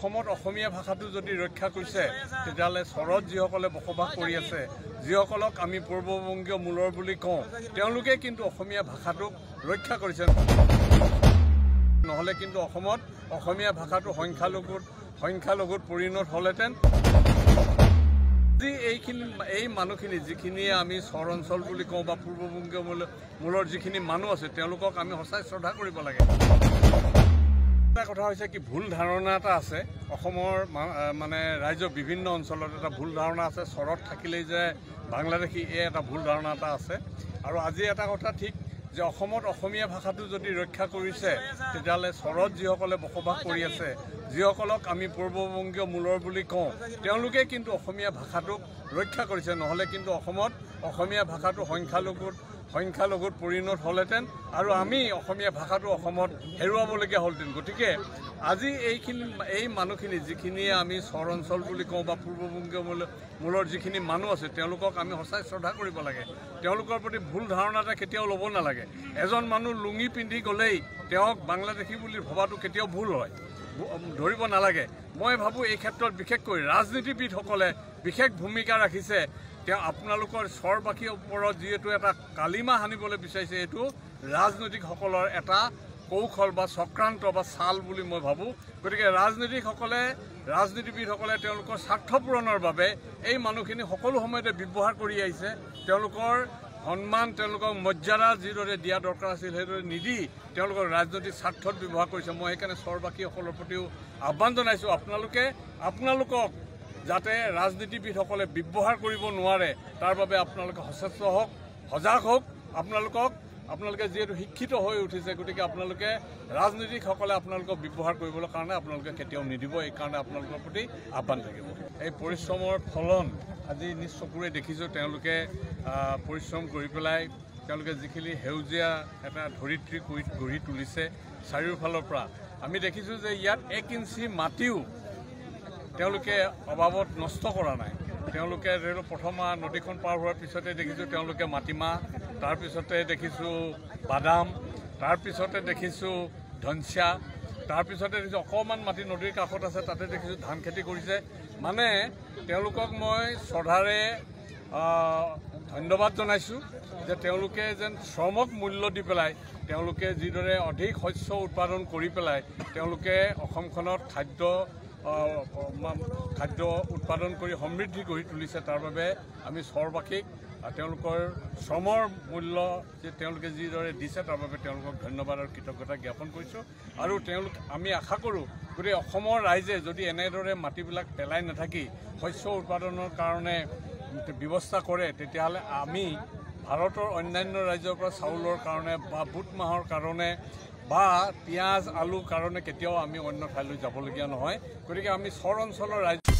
অসমত অসমীয়া ভাষাটো যদি ৰক্ষা কৰিছে তেতিয়াহ'লে চৰত যিসকলে বসবাস কৰি আছে যিসকলক আমি পূৰ্ববংগীয় মূলৰ বুলি কওঁ তেওঁলোকে কিন্তু অসমীয়া ভাষাটোক ৰক্ষা কৰিছে নহ'লে কিন্তু অসমত অসমীয়া ভাষাটো সংখ্যালঘুত পৰিণত হ'লেতেন এই মানুহখিনি যিখিনিয়ে আমি চৰ অঞ্চল বুলি কওঁ বা পূৰ্ববংগীয় মূলৰ যিখিনি মানুহ আছে তেওঁলোকক আমি সঁচাই শ্ৰদ্ধা কৰিব লাগে এটা কথা হৈছে কি ভুল ধাৰণা এটা আছে অসমৰ মানে ৰাজ্যৰ বিভিন্ন অঞ্চলত এটা ভুল ধাৰণা আছে চৰত থাকিলেই যে বাংলাদেশী এই এটা ভুল ধাৰণা এটা আছে আৰু আজি এটা কথা ঠিক যে অসমত অসমীয়া ভাষাটো যদি ৰক্ষা কৰিছে তেতিয়াহ'লে চৰত যিসকলে বসবাস কৰি আছে যিসকলক আমি পূৰ্ববংগীয় মূলৰ বুলি কওঁ তেওঁলোকে কিন্তু অসমীয়া ভাষাটোক ৰক্ষা কৰিছে নহ'লে কিন্তু অসমত অসমীয়া ভাষাটো সংখ্যালঘুত পৰিণত হ'লেতেন আৰু আমি অসমীয়া ভাষাটো অসমত হেৰুৱাবলগীয়া হ'লহেঁতেন গতিকে আজি এই মানুহখিনি যিখিনিয়ে আমি চৰ অঞ্চল বুলি কওঁ বা পূৰ্ববংগীয় মূলৰ যিখিনি মানুহ আছে তেওঁলোকক আমি সঁচাই শ্ৰদ্ধা কৰিব লাগে তেওঁলোকৰ প্ৰতি ভুল ধাৰণা এটা কেতিয়াও ল'ব নালাগে এজন মানুহ লুঙি পিন্ধি গ'লেই তেওঁক বাংলাদেশী বুলি ভবাটো কেতিয়াও ভুল হয় ধৰিব নালাগে মই ভাবোঁ এই ক্ষেত্ৰত বিশেষকৈ ৰাজনীতিবিদসকলে বিশেষ ভূমিকা ৰাখিছে তেওঁ আপোনালোকৰ চৰবাসীৰ ওপৰত যিহেতু এটা কালিমা সানিবলৈ বিচাৰিছে এইটো ৰাজনৈতিকসকলৰ এটা কৌশল বা চক্ৰান্ত বা চাল বুলি মই ভাবোঁ গতিকে ৰাজনীতিবিদসকলে তেওঁলোকৰ স্বাৰ্থ পূৰণৰ বাবে এই মানুহখিনি সকলো সময়তে ব্যৱহাৰ কৰি আহিছে তেওঁলোকৰ সন্মান তেওঁলোকক মৰ্যাদা যিদৰে দিয়া দৰকাৰ আছিল সেইদৰে নিদি তেওঁলোকৰ ৰাজনৈতিক স্বাৰ্থত ব্যৱহাৰ কৰিছে মই সেইকাৰণে চৰবাসীসকলৰ প্ৰতিও আহ্বান জনাইছোঁ আপোনালোকক যাতে ৰাজনীতিবিদসকলে ব্যৱহাৰ কৰিব নোৱাৰে তাৰ বাবে আপোনালোকে সচেষ্ট হওক সজাগ হওক আপোনালোকে যিহেতু শিক্ষিত হৈ উঠিছে গতিকে আপোনালোকে ৰাজনীতিকসকলে আপোনালোকক ব্যৱহাৰ কৰিবলৈ কাৰণে আপোনালোকে কেতিয়াও নিদিব এইকাৰণে আপোনালোকৰ প্ৰতি আহ্বান থাকিব এই পৰিশ্ৰমৰ ফলন আজি নিজ চকুৰে দেখিছোঁ তেওঁলোকে পৰিশ্ৰম কৰি পেলাই তেওঁলোকে যিখিনি সেউজীয়া এটা ধৰিত্ৰী গঢ়ি তুলিছে চাৰিওফালৰ পৰা আমি দেখিছোঁ যে ইয়াত 1 ইঞ্চি মাটিও তেওঁলোকে অভাৱত নষ্ট কৰা নাই তেওঁলোকে ধৰি লওক প্ৰথম নদীখন পাৰ হোৱাৰ পিছতে দেখিছোঁ তেওঁলোকে মাটিমাহ তাৰপিছতে দেখিছোঁ বাদাম তাৰপিছতে দেখিছোঁ ধনচিয়া তাৰপিছতে দেখিছোঁ অকণমান মাটি নদীৰ কাষত আছে তাতে দেখিছোঁ ধান খেতি কৰিছে মানে তেওঁলোকক মই শ্ৰদ্ধাৰে ধন্যবাদ জনাইছোঁ যে তেওঁলোকে যেন শ্ৰমক মূল্য দি পেলাই তেওঁলোকে যিদৰে অধিক শস্য উৎপাদন কৰি পেলাই তেওঁলোকে অসমখনত খাদ্য উৎপাদন কৰি সমৃদ্ধি কৰি তুলিছে তাৰ বাবে আমি চৰবাসীক তেওঁলোকৰ শ্ৰমৰ মূল্য যে তেওঁলোকে যিদৰে দিছে তাৰ বাবে তেওঁলোকক ধন্যবাদ আৰু কৃতজ্ঞতা জ্ঞাপন কৰিছোঁ আৰু আমি আশা কৰোঁ গোটেই অসমৰ ৰাইজে যদি এনেদৰে মাটিবিলাক পেলাই নাথাকি শস্য উৎপাদনৰ কাৰণে ব্যৱস্থা কৰে তেতিয়াহ'লে আমি ভাৰতৰ অন্যান্য ৰাজ্যৰ পৰা চাউলৰ কাৰণে বা বুট মাহৰ কাৰণে বা পিঁয়াজ আলুৰ কাৰণে কেতিয়াও আমি অন্য ঠাইলৈ যাবলগীয়া নহয় গতিকে আমি চৰ অঞ্চলৰ ৰাজ্য